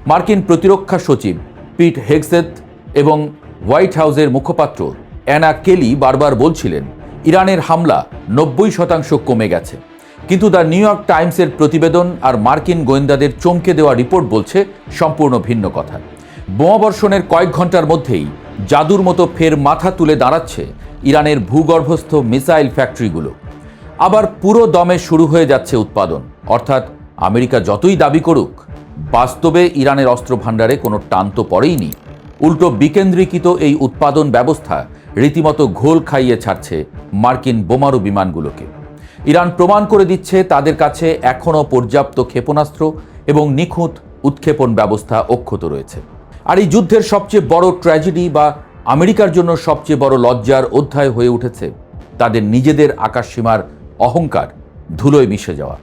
মার্কিন প্রতিরক্ষা সচিব পিট হেগসেথ এবং হোয়াইট হাউসের মুখপাত্র অ্যানা কেলি বারবার বলছিলেন ইরানের হামলা 90% কমে গেছে, কিন্তু দ্য নিউ ইয়র্ক টাইমসের প্রতিবেদন আর মার্কিন গোয়েন্দাদের চমকে দেওয়া রিপোর্ট বলছে সম্পূর্ণ ভিন্ন কথা। বোমাবর্ষণের কয়েক ঘন্টার মধ্যেই জাদুর মতো ফের মাথা তুলে দাঁড়াচ্ছে ইরানের ভূগর্ভস্থ মিসাইল ফ্যাক্টরিগুলো। আবার পুরো দমে শুরু হয়ে যাচ্ছে উৎপাদন। অর্থাৎ আমেরিকা যতই দাবি করুক, বাস্তবে ইরানের অস্ত্র ভাণ্ডারে কোনো টান তো পড়েইনি। উল্টো বিকেন্দ্রীকৃত এই উৎপাদন ব্যবস্থা রীতিমতো ঘোল খাইয়ে ছাড়ছে মার্কিন বোমারু বিমানগুলোকে। ইরান প্রমাণ করে দিচ্ছে তাদের কাছে এখনও পর্যাপ্ত ক্ষেপণাস্ত্র এবং নিখুঁত উৎক্ষেপণ ব্যবস্থা অক্ষত রয়েছে। আর এই যুদ্ধের সবচেয়ে বড় ট্র্যাজেডি বা আমেরিকার জন্য সবচেয়ে বড় লজ্জার অধ্যায় হয়ে উঠেছে তাদের নিজেদের আকাশসীমার অহংকার ধুলোয় মিশে যাওয়া।